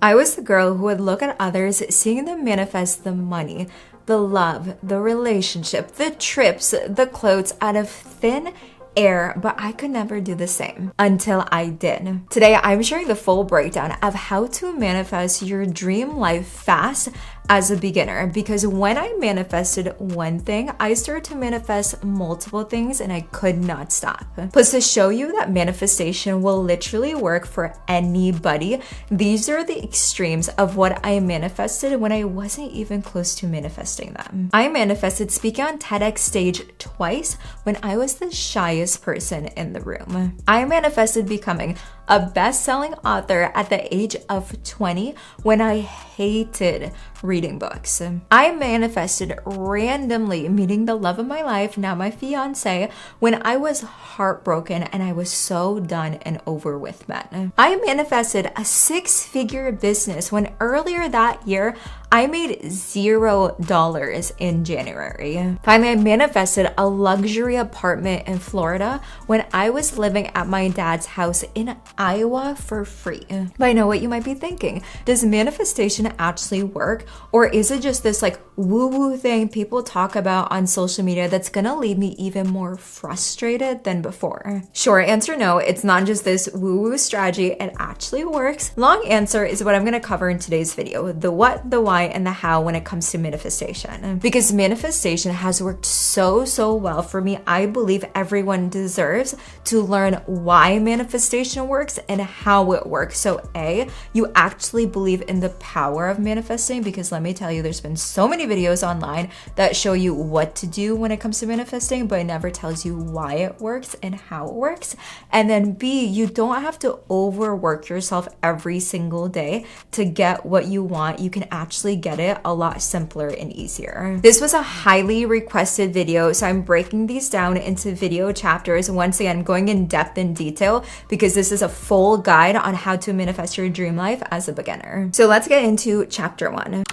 I was the girl who would look at others, seeing them manifest the money, the love, the relationship, the trips, the clothes out of thin air, but I could never do the same until I did. Today, I'm sharing the full breakdown of how to manifest your dream life fast as a beginner, because when I manifested one thing, I started to manifest multiple things and I could not stop. Plus, to show you that manifestation will literally work for anybody, these are the extremes of what I manifested when I wasn't even close to manifesting them. I manifested speaking on TEDx stage twice when I was the shyest person in the room. I manifested becoming a best-selling author at the age of 20 when I hated reading books. I manifested randomly meeting the love of my life, now my fiance, when I was heartbroken and I was so done and over with men. I manifested a 6-figure business when earlier that year I made $0 in January. Finally, I manifested a luxury apartment in Florida when I was living at my dad's house in Iowa for free. But I know what you might be thinking. Does manifestation actually work? Or is it just this like woo-woo thing people talk about on social media that's gonna leave me even more frustrated than before? Short answer, no, it's not just this woo-woo strategy, it actually works. Long answer is what I'm gonna cover in today's video: the what, the why, and the how when it comes to manifestation. Because manifestation has worked so well for me, I believe everyone deserves to learn why manifestation works and how it works. So A, you actually believe in the power of manifesting, because let me tell you, there's been so many videos online that show you what to do when it comes to manifesting, but it never tells you why it works and how it works. And then B, you don't have to overwork yourself every single day to get what you want. You can actually get it a lot simpler and easier. This was a highly requested video, so I'm breaking these down into video chapters. Once again, going in depth and detail, because this is a full guide on how to manifest your dream life as a beginner. So let's get into chapter 1.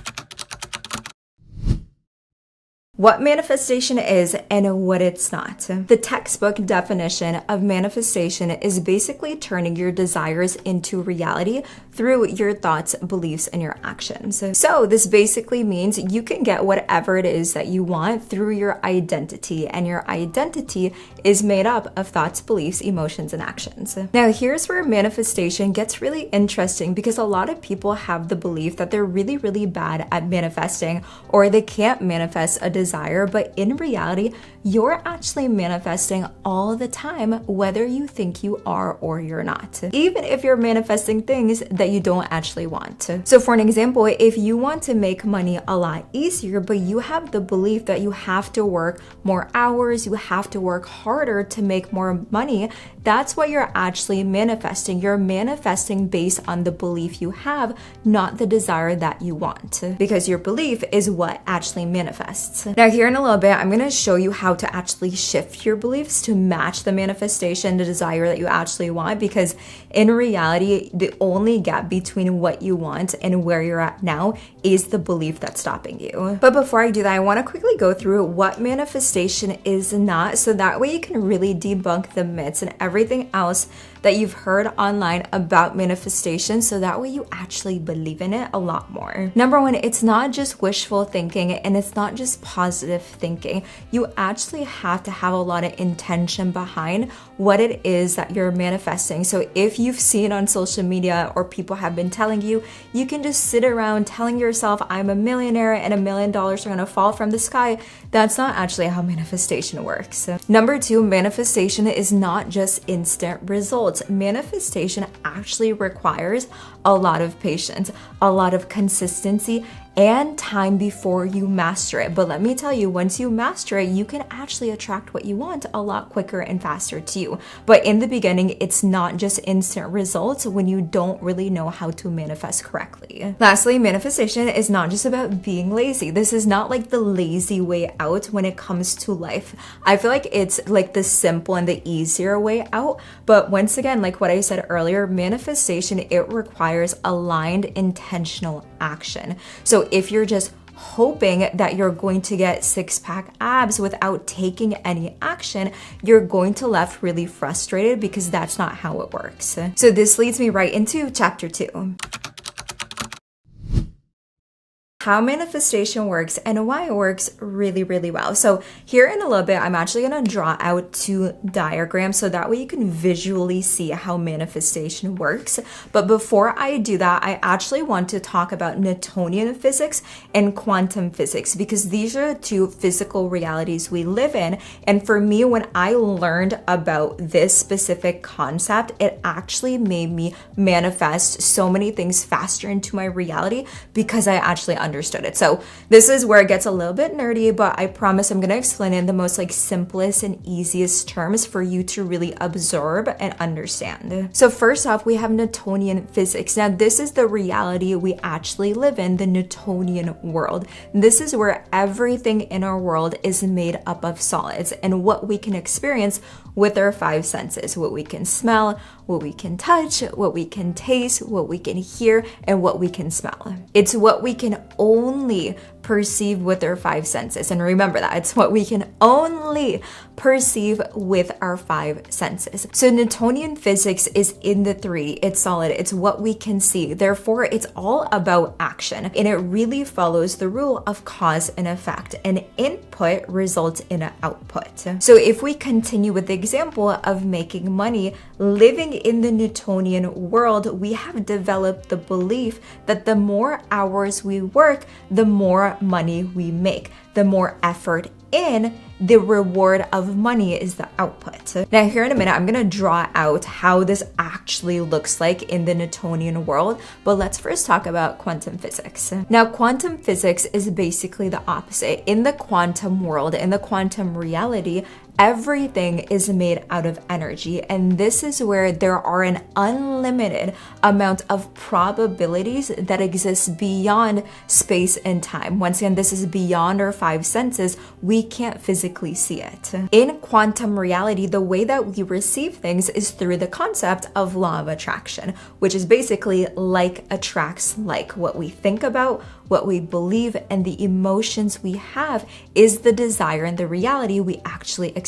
What manifestation is and what it's not. The textbook definition of manifestation is basically turning your desires into reality through your thoughts, beliefs, and your actions. So this basically means you can get whatever it is that you want through your identity, and your identity is made up of thoughts, beliefs, emotions, and actions. Now, here's where manifestation gets really interesting, because a lot of people have the belief that they're really bad at manifesting, or they can't manifest a desire, but in reality, you're actually manifesting all the time, whether you think you are or you're not. Even if you're manifesting things that you don't actually want. So for an example, if you want to make money a lot easier, but you have the belief that you have to work more hours, you have to work harder to make more money, that's what you're actually manifesting. You're manifesting based on the belief you have, not the desire that you want, because your belief is what actually manifests. Now here in a little bit, I'm going to show you how to actually shift your beliefs to match the manifestation, the desire that you actually want, because in reality, the only gap between what you want and where you're at now is the belief that's stopping you. But before I do that, I want to quickly go through what manifestation is not, so that way you can really debunk the myths and everything else that you've heard online about manifestation, so that way you actually believe in it a lot more. Number one, it's not just wishful thinking and it's not just positive thinking. You actually have to have a lot of intention behind what it is that you're manifesting. So if you've seen on social media or people have been telling you, you can just sit around telling yourself, I'm a millionaire and $1 million are gonna fall from the sky. That's not actually how manifestation works. Number two, manifestation is not just instant results. Manifestation actually requires a lot of patience, a lot of consistency, and time before you master it. But let me tell you, once you master it, you can actually attract what you want a lot quicker and faster to you. But in the beginning, it's not just instant results when you don't really know how to manifest correctly. Lastly, manifestation is not just about being lazy. This is not like the lazy way out when it comes to life. I feel like it's like the simple and the easier way out. But once again, like what I said earlier, manifestation, it requires aligned, intentional action. So if you're just hoping that you're going to get six-pack abs without taking any action, you're going to left really frustrated, because that's not how it works. So this leads me right into chapter 2. how manifestation works and why it works really, really well. So here in a little bit, I'm actually going to draw out 2 diagrams so that way you can visually see how manifestation works. But before I do that, I actually want to talk about Newtonian physics and quantum physics, because these are the 2 physical realities we live in. And for me, when I learned about this specific concept, it actually made me manifest so many things faster into my reality because I actually understood it. So this is where it gets a little bit nerdy, but I promise I'm going to explain it in the most simplest and easiest terms for you to really absorb and understand. So first off, we have Newtonian physics. Now this is the reality we actually live in, the Newtonian world. This is where everything in our world is made up of solids and what we can experience with our 5 senses, what we can smell, what we can touch, what we can taste, what we can hear, and what we can smell. It's what we can only perceive with our 5 senses. And remember that, it's what we can only perceive with our 5 senses. So Newtonian physics is in the 3D, it's solid, it's what we can see. Therefore, it's all about action. And it really follows the rule of cause and effect. An input results in an output. So if we continue with the example of making money, living in the Newtonian world, we have developed the belief that the more hours we work, the more money we make. The more effort in, the reward of money is the output. Now here in a minute, I'm going to draw out how this actually looks like in the Newtonian world, but let's first talk about quantum physics. Now quantum physics is basically the opposite. In the quantum world, in the quantum reality, everything is made out of energy, and this is where there are an unlimited amount of probabilities that exist beyond space and time. Once again, this is beyond our 5 senses. We can't physically see it. In quantum reality, the way that we receive things is through the concept of law of attraction, which is basically like attracts like. What we think about, what we believe, and the emotions we have is the desire and the reality we actually experience.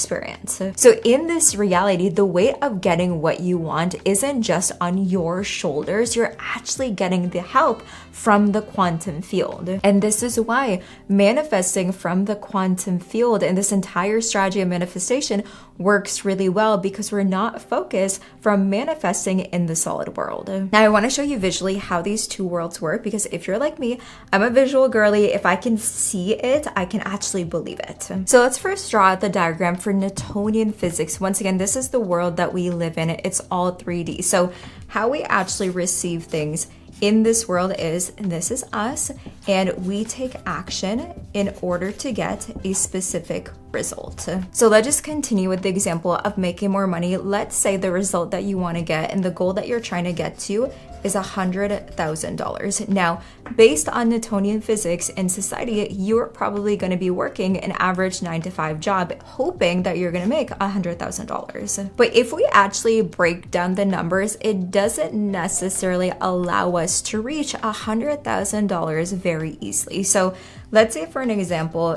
So in this reality, the weight of getting what you want isn't just on your shoulders. You're actually getting the help from the quantum field. And this is why manifesting from the quantum field and this entire strategy of manifestation works really well, because we're not focused from manifesting in the solid world. Now I want to show you visually how these 2 worlds work, because if you're like me, I'm a visual girly. If I can see it, I can actually believe it. So let's first draw out the diagram for Newtonian physics. Once again, this is the world that we live in. It's all 3D. So how we actually receive things in this world is, and this is us, and we take action in order to get a specific result. So let's just continue with the example of making more money. Let's say the result that you want to get and the goal that you're trying to get to is $100,000. Now, based on Newtonian physics in society, you're probably going to be working an average 9-to-5 job, hoping that you're going to make $100,000. But if we actually break down the numbers, it doesn't necessarily allow us to reach $100,000 very easily. So let's say for an example,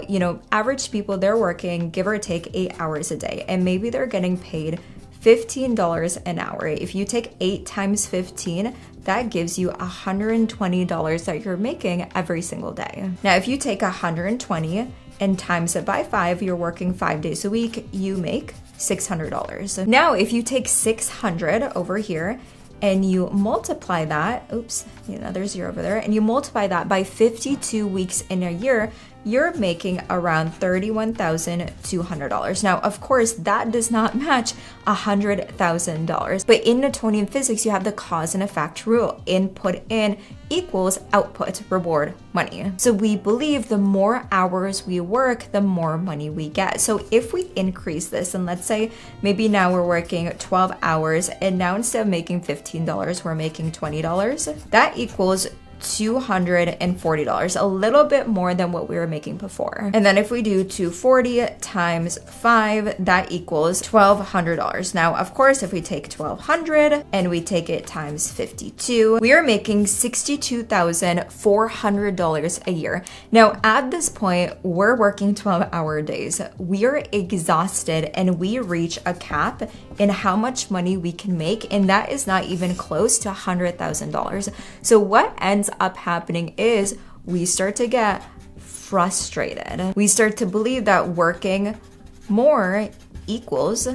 average people, they're working give or take 8 hours a day, and maybe they're getting paid $15 an hour. If you take 8 times 15, that gives you $120 that you're making every single day. Now, if you take 120 and times it by 5, you're working 5 days a week, you make $600. Now, if you take 600 over here and you multiply that, another 0 over there, and you multiply that by 52 weeks in a year, you're making around $31,200. Now, of course, that does not match $100,000. But in Newtonian physics, you have the cause and effect rule. Input in equals output, reward, money. So we believe the more hours we work, the more money we get. So if we increase this, and let's say maybe now we're working 12 hours, and now instead of making $15, we're making $20, that equals $240, a little bit more than what we were making before. And then if we do 240 times 5, that equals $1,200. Now, of course, if we take 1,200 and we take it times 52, we are making $62,400 a year. Now, at this point, we're working 12-hour days. We are exhausted and we reach a cap in how much money we can make, and that is not even close to $100,000. So what ends up happening is we start to get frustrated. We start to believe that working more equals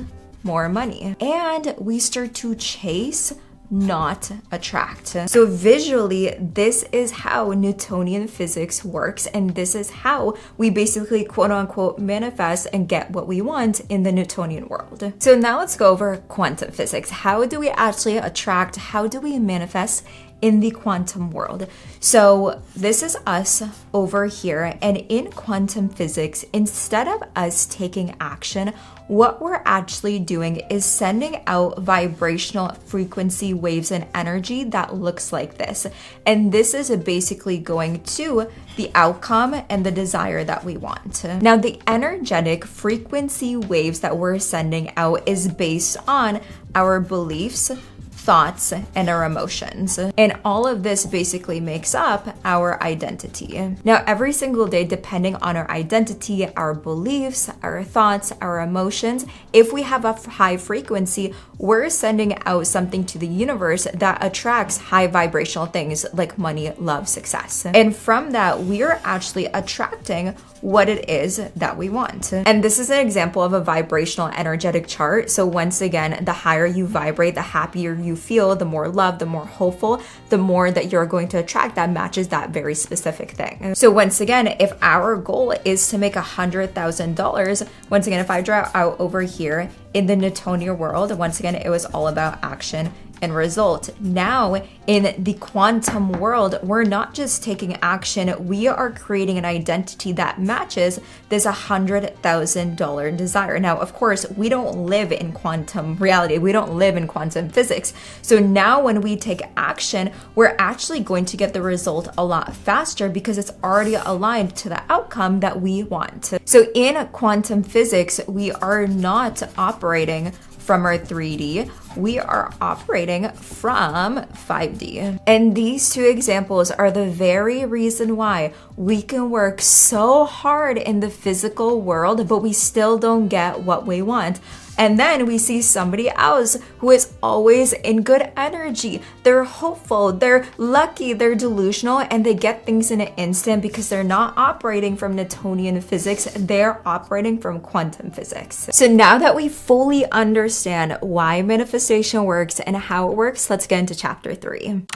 more money. And we start to chase, not attract. So visually, this is how Newtonian physics works, and this is how we basically quote unquote manifest and get what we want in the Newtonian world. So now let's go over quantum physics. How do we actually attract? How do we manifest in the quantum world? So this is us over here, and in quantum physics, instead of us taking action, what we're actually doing is sending out vibrational frequency waves and energy that looks like this. And this is basically going to the outcome and the desire that we want. Now, the energetic frequency waves that we're sending out is based on our beliefs, thoughts, and our emotions. And all of this basically makes up our identity. Now, every single day, depending on our identity, our beliefs, our thoughts, our emotions, if we have a high frequency, we're sending out something to the universe that attracts high vibrational things like money, love, success. And from that, we are actually attracting what it is that we want. And this is an example of a vibrational energetic chart. So once again, the higher you vibrate, the happier you feel, the more love, the more hopeful, the more that you're going to attract that matches that very specific thing. So once again, if our goal is to make $100,000, once again, if I draw out over here in the Newtonian world, once again, it was all about action and result. Now, in the quantum world, we're not just taking action, we are creating an identity that matches this $100,000 desire. Now, of course, we don't live in quantum reality. We don't live in quantum physics. So now when we take action, we're actually going to get the result a lot faster because it's already aligned to the outcome that we want. So in quantum physics, we are not operating from our 3D, we are operating from 5D. And these two examples are the very reason why we can work so hard in the physical world, but we still don't get what we want. And then we see somebody else who is always in good energy. They're hopeful, they're lucky, they're delusional, and they get things in an instant because they're not operating from Newtonian physics, they're operating from quantum physics. So now that we fully understand why manifestation works and how it works, let's get into chapter 3.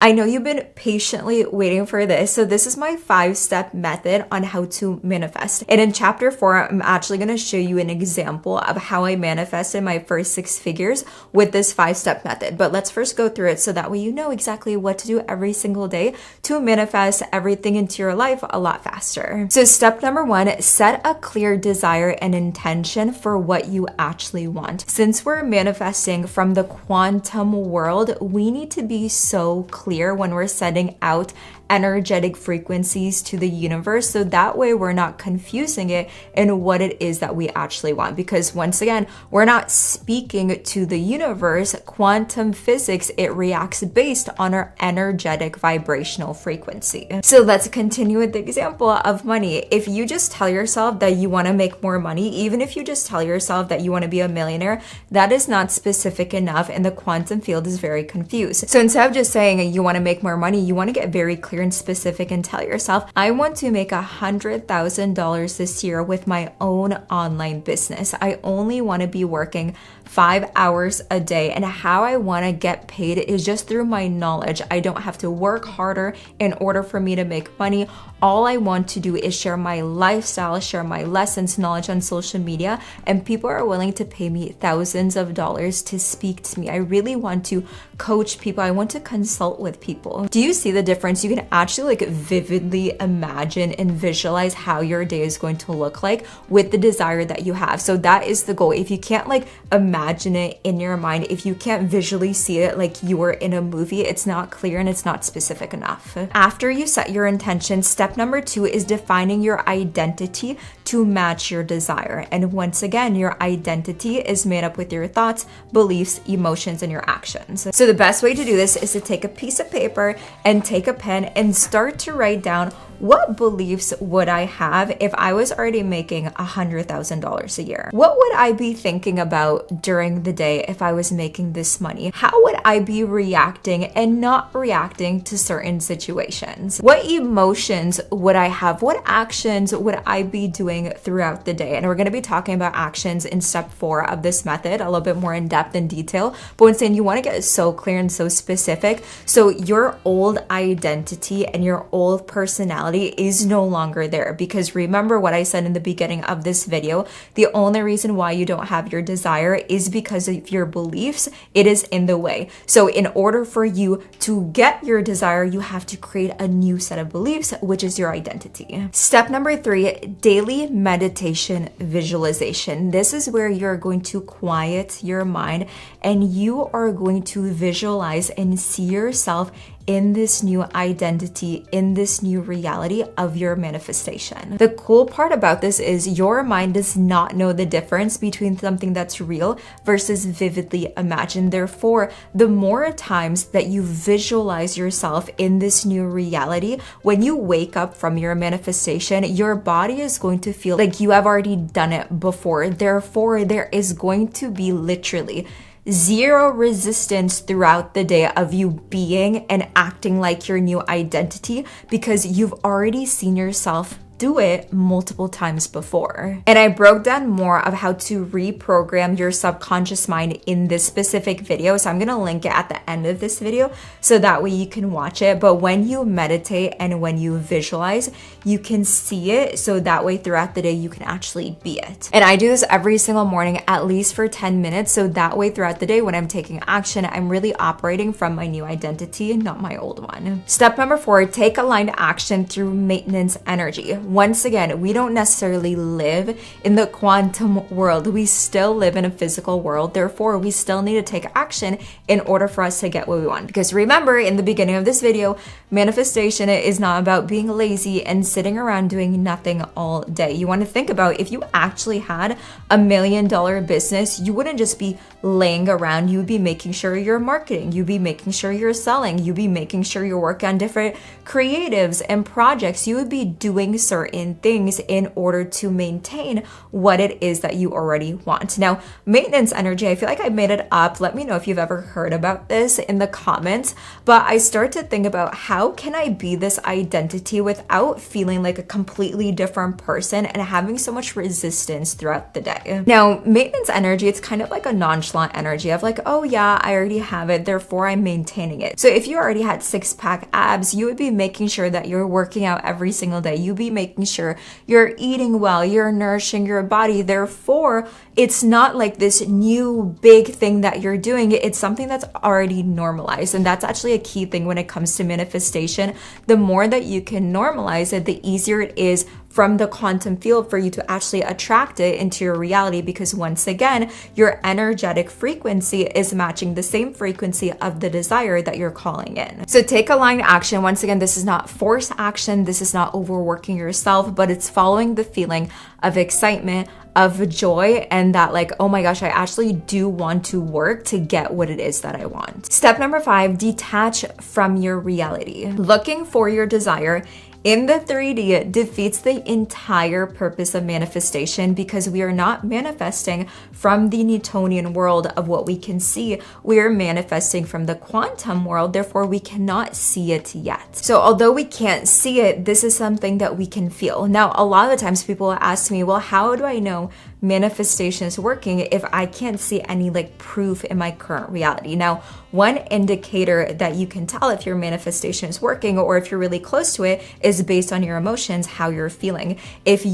I know you've been patiently waiting for this. So this is my 5-step method on how to manifest. And in chapter 4, I'm actually going to show you an example of how I manifested my first 6 figures with this 5-step method. But let's first go through it so that way you know exactly what to do every single day to manifest everything into your life a lot faster. So step number 1, set a clear desire and intention for what you actually want. Since we're manifesting from the quantum world, we need to be so clear when we're sending out energetic frequencies to the universe, so that way we're not confusing it in what it is that we actually want. Because once again, we're not speaking to the universe. Quantum physics, it reacts based on our energetic vibrational frequency. So let's continue with the example of money. If you just tell yourself that you want to make more money, even if you just tell yourself that you want to be a millionaire, that is not specific enough, and the quantum field is very confused. So instead of just saying you want to make more money, you want to get very clear and specific and tell yourself, I want to make $100,000 this year with my own online business. I only want to be working 5 hours a day, and how I want to get paid is just through my knowledge. I don't have to work harder in order for me to make money. All I want to do is share my lifestyle, share my lessons, knowledge on social media, and people are willing to pay me thousands of dollars to speak to me. I really want to coach people. I want to consult with people. Do you see the difference? You can actually vividly imagine and visualize how your day is going to look like with the desire that you have. So that is the goal. If you can't imagine it in your mind, if you can't visually see it like you were in a movie, it's not clear and it's not specific enough. After you set your intention, step number 2 is defining your identity to match your desire. And once again, your identity is made up with your thoughts, beliefs, emotions, and your actions. So the best way to do this is to take a piece of paper and take a pen and start to write down what beliefs would I have if I was already making $100,000 a year? What would I be thinking about during the day if I was making this money? How would I be reacting and not reacting to certain situations? What emotions would I have? What actions would I be doing throughout the day? And we're going to be talking about actions in step 4 of this method, a little bit more in depth and detail. But when saying you want to get so clear and so specific, so your old identity and your old personality is no longer there. Because remember what I said in the beginning of this video, the only reason why you don't have your desire is because of your beliefs. It is in the way. So in order for you to get your desire, you have to create a new set of beliefs, which is your identity. Step number 3, daily meditation visualization. This is where you're going to quiet your mind and you are going to visualize and see yourself in this new identity, in this new reality of your manifestation. The cool part about this is your mind does not know the difference between something that's real versus vividly imagined. Therefore, the more times that you visualize yourself in this new reality, when you wake up from your manifestation, your body is going to feel like you have already done it before. Therefore, there is going to be literally zero resistance throughout the day of you being and acting like your new identity because you've already seen yourself do it multiple times before. And I broke down more of how to reprogram your subconscious mind in this specific video. So I'm going to link it at the end of this video so that way you can watch it. But when you meditate and when you visualize, you can see it. So that way throughout the day, you can actually be it. And I do this every single morning, at least for 10 minutes. So that way throughout the day, when I'm taking action, I'm really operating from my new identity and not my old one. Step number 4, take aligned action through maintenance energy. Once again, we don't necessarily live in the quantum world. We still live in a physical world. Therefore, we still need to take action in order for us to get what we want. Because remember, in the beginning of this video, manifestation is not about being lazy and sitting around doing nothing all day. You want to think about if you actually had $1 million business, you wouldn't just be laying around. You would be making sure you're marketing. You'd be making sure you're selling. You'd be making sure you're working on different creatives and projects. You would be doing certain things in order to maintain what it is that you already want. Now, maintenance energy, I feel like I made it up. Let me know if you've ever heard about this in the comments. But I start to think about how can I be this identity without feeling like a completely different person and having so much resistance throughout the day. Now, maintenance energy, it's kind of like a nonchalant energy of like, oh yeah, I already have it, therefore I'm maintaining it. So if you already had 6-pack abs, you would be making sure that you're working out every single day. You'd be making sure you're eating well, you're nourishing your body. Therefore, it's not like this new big thing that you're doing. It's something that's already normalized. And that's actually a key thing when it comes to manifestation. The more that you can normalize it, the easier it is from the quantum field for you to actually attract it into your reality, because once again, your energetic frequency is matching the same frequency of the desire that you're calling in. So take aligned action. Once again, this is not forced action. This is not overworking yourself, but it's following the feeling of excitement, of joy, and that like, oh my gosh, I actually do want to work to get what it is that I want. Step number 5, detach from your reality. Looking for your desire in the 3D defeats the entire purpose of manifestation, because we are not manifesting from the Newtonian world of what we can see. We are manifesting from the quantum world, therefore we cannot see it yet. So although we can't see it, this is something that we can feel. Now, a lot of the times people ask me, well, how do I know manifestation is working if I can't see any like proof in my current reality? Now, one indicator that you can tell if your manifestation is working or if you're really close to it is based on your emotions, how you're feeling. If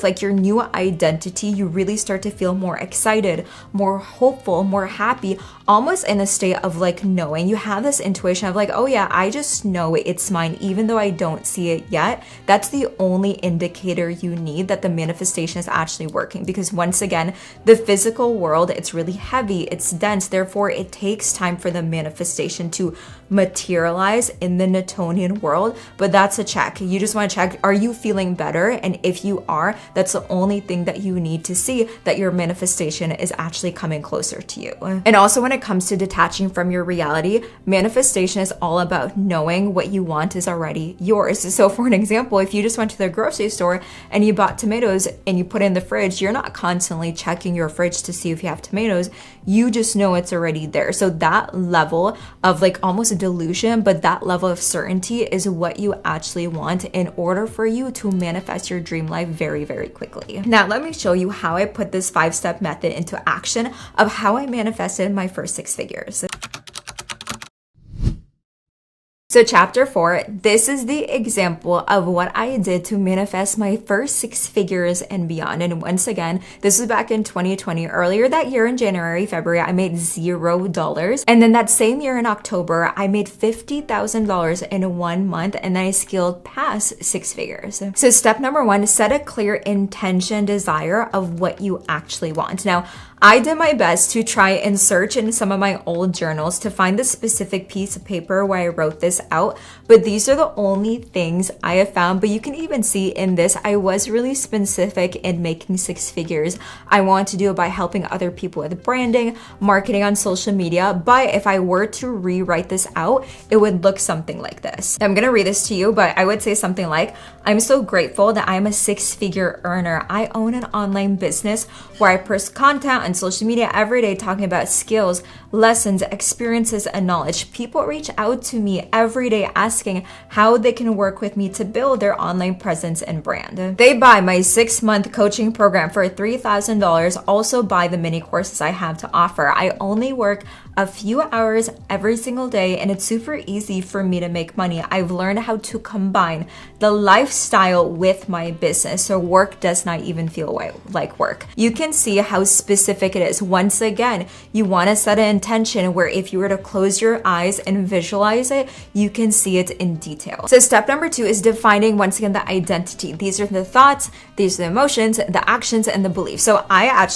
like your new identity, you really start to feel more excited, more hopeful, more happy, almost in a state of like knowing. You have this intuition of like, oh yeah, I just know it's mine, even though I don't see it yet. That's the only indicator you need that the manifestation is actually working. because once again, the physical world, it's really heavy, it's dense, therefore it takes time for the manifestation to materialize in the Newtonian world. But that's a check. You just want to check, are you feeling better? And if you are, that's the only thing that you need to see, that your manifestation is actually coming closer to you. And also when it comes to detaching from your reality, manifestation is all about knowing what you want is already yours. So for an example, if you just went to the grocery store and you bought tomatoes and you put it in the fridge, you're not constantly checking your fridge to see if you have tomatoes. You just know it's already there. So that level of like almost a delusion, but that level of certainty is what you actually want in order for you to manifest your dream life very, very quickly. Now, let me show you how I put this 5-step method into action of how I manifested my first 6 figures. So chapter 4, this is the example of what I did to manifest my first 6 figures and beyond. And once again, this was back in 2020. Earlier that year in January, February, I made $0. And then that same year in October, I made $50,000 in 1 month, and then I scaled past 6 figures. So step number 1, set a clear intention, desire of what you actually want. Now, I did my best to try and search in some of my old journals to find the specific piece of paper where I wrote this out, but these are the only things I have found. But you can even see in this, I was really specific in making 6 figures. I want to do it by helping other people with branding, marketing on social media. But if I were to rewrite this out, it would look something like this. I'm going to read this to you, but I would say something like, I'm so grateful that I'm a 6-figure earner. I own an online business where I post content on social media every day talking about skills, lessons, experiences, and knowledge. People reach out to me every day asking how they can work with me to build their online presence and brand. They buy my 6-month coaching program for $3,000, also buy the mini courses I have to offer. I only work a few hours every single day, and it's super easy for me to make money. I've learned how to combine the lifestyle with my business, so work does not even feel like work. You can see how specific it is. Once again, you want to set an intention where if you were to close your eyes and visualize it, you can see it in detail. So step number 2 is defining, once again, the identity. These are the thoughts, these are the emotions, the actions, and the beliefs. So I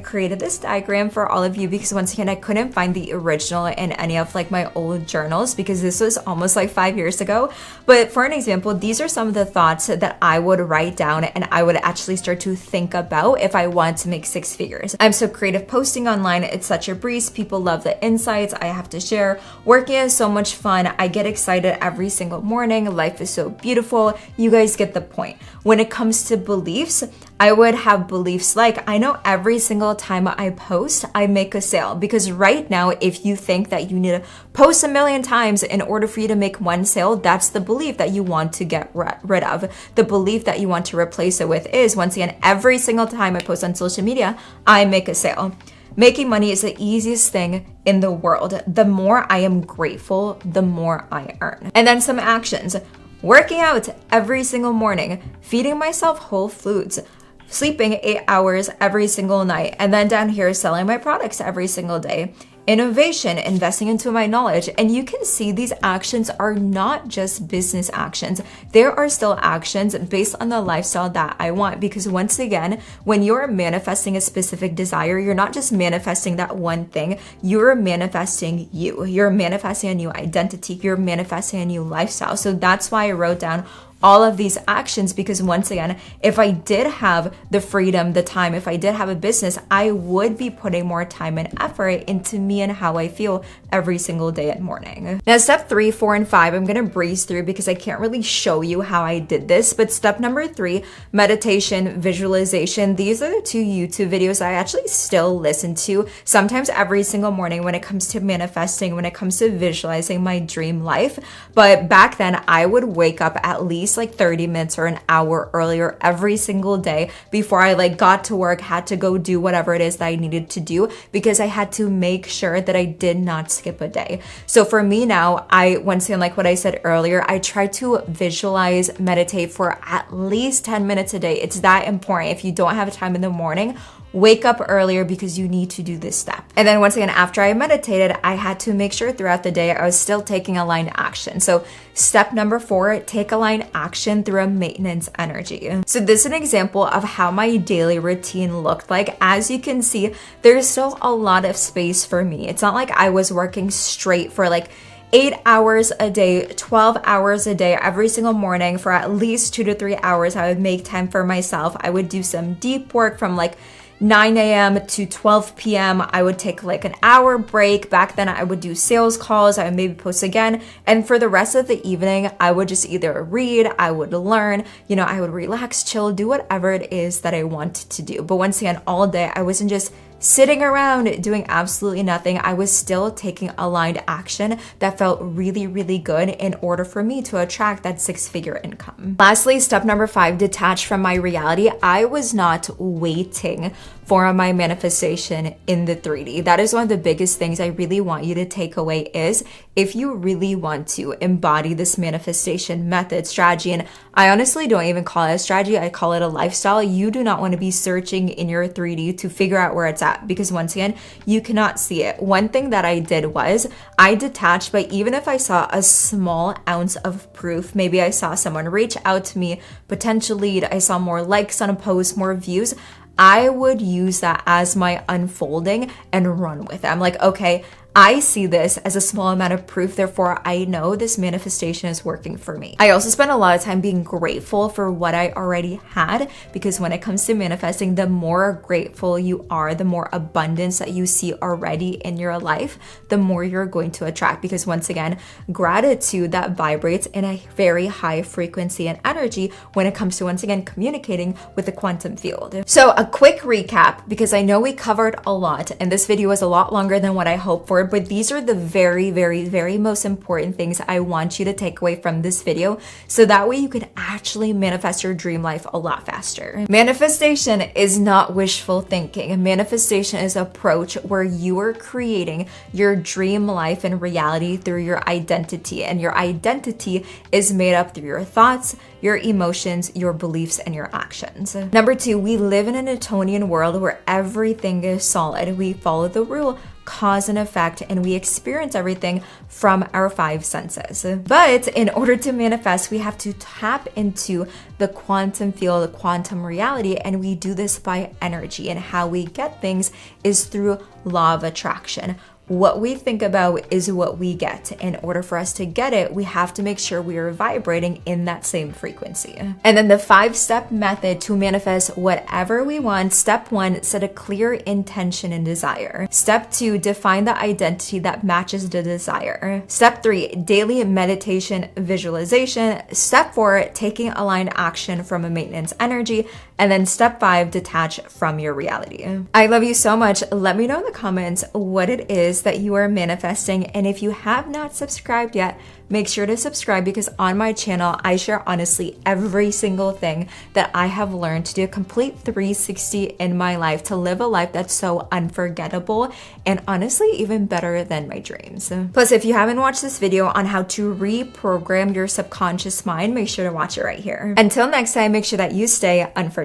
created this diagram for all of you because once again, I couldn't find the original in any of like my old journals because this was almost like 5 years ago. But for an example, these are some of the thoughts that I would write down and I would actually start to think about if I want to make 6 figures. I'm so creative posting online. It's such a breeze. People love the insights I have to share. Working is so much fun. I get excited every single morning. Life is so beautiful. You guys get the point. When it comes to beliefs, I would have beliefs like, I know every single time I post, I make a sale. Because right now, if you think that you need to post 1 million times in order for you to make 1 sale, that's the belief that you want to get rid of. The belief that you want to replace it with is, once again, every single time I post on social media, I make a sale. Making money is the easiest thing in the world. The more I am grateful, the more I earn. And then some actions. Working out every single morning, feeding myself whole foods, sleeping 8 hours every single night, and then down here selling my products every single day. Innovation, investing into my knowledge. And you can see these actions are not just business actions. There are still actions based on the lifestyle that I want. Because once again, when you're manifesting a specific desire, you're not just manifesting that one thing, you're manifesting you. You're manifesting a new identity. You're manifesting a new lifestyle. So that's why I wrote down all of these actions, because once again, if I did have the freedom, the time, if I did have a business, I would be putting more time and effort into me and how I feel every single day and morning. Now, step 3, 4, and 5, I'm gonna breeze through because I can't really show you how I did this, but step number 3, meditation, visualization. These are the 2 YouTube videos I actually still listen to, sometimes every single morning when it comes to manifesting, when it comes to visualizing my dream life. But back then, I would wake up at least like 30 minutes or an hour earlier every single day before I got to work, had to go do whatever it is that I needed to do, because I had to make sure that I did not skip a day. So for me now, once again, like what I said earlier, I try to visualize, meditate for at least 10 minutes a day. It's that important. If you don't have time in the morning, wake up earlier because you need to do this step. And then once again, after I meditated, I had to make sure throughout the day I was still taking aligned action. So step number 4, take aligned action through a maintenance energy. So this is an example of how my daily routine looked like. As you can see, there's still a lot of space for me. It's not like I was working straight for like 8 hours a day, 12 hours a day, every single morning for at least 2 to 3 hours. I would make time for myself. I would do some deep work from like 9 a.m. to 12 p.m. I would take like an hour break. Back then I would do sales calls. I would maybe post again. And for the rest of the evening, I would just either read, I would learn, I would relax, chill, do whatever it is that I wanted to do. But once again, all day, I wasn't just sitting around doing absolutely nothing. I was still taking aligned action that felt really, really good in order for me to attract that 6-figure income. Lastly, step number 5, detach from my reality. I was not waiting for my manifestation in the 3D. That is one of the biggest things I really want you to take away is if you really want to embody this manifestation method, strategy, and I honestly don't even call it a strategy, I call it a lifestyle. You do not want to be searching in your 3D to figure out where it's at because once again, you cannot see it. One thing that I did was I detached, but even if I saw a small ounce of proof, maybe I saw someone reach out to me, potential lead, I saw more likes on a post, more views, I would use that as my unfolding and run with it. I'm like, okay, I see this as a small amount of proof, therefore I know this manifestation is working for me. I also spend a lot of time being grateful for what I already had because when it comes to manifesting, the more grateful you are, the more abundance that you see already in your life, the more you're going to attract because once again, gratitude that vibrates in a very high frequency and energy when it comes to once again communicating with the quantum field. So a quick recap because I know we covered a lot and this video was a lot longer than what I hoped for, but these are the very, very, very most important things I want you to take away from this video so that way you can actually manifest your dream life a lot faster. Manifestation is not wishful thinking. Manifestation is an approach where you are creating your dream life and reality through your identity, and your identity is made up through your thoughts, your emotions, your beliefs, and your actions. Number 2, we live in a Newtonian world where everything is solid. We follow the rule, cause and effect, and we experience everything from our 5 senses. But in order to manifest, we have to tap into the quantum field, the quantum reality, and we do this by energy. And how we get things is through law of attraction. What we think about is what we get. In order for us to get it, we have to make sure we are vibrating in that same frequency. And then the 5-step method to manifest whatever we want. Step 1, set a clear intention and desire. Step 2, define the identity that matches the desire. Step 3, daily meditation, visualization. Step 4, taking aligned action from a maintenance energy. And then step 5, detach from your reality. I love you so much. Let me know in the comments what it is that you are manifesting. And if you have not subscribed yet, make sure to subscribe because on my channel, I share honestly every single thing that I have learned to do a complete 360 in my life to live a life that's so unforgettable and honestly even better than my dreams. Plus, if you haven't watched this video on how to reprogram your subconscious mind, make sure to watch it right here. Until next time, make sure that you stay unforgettable.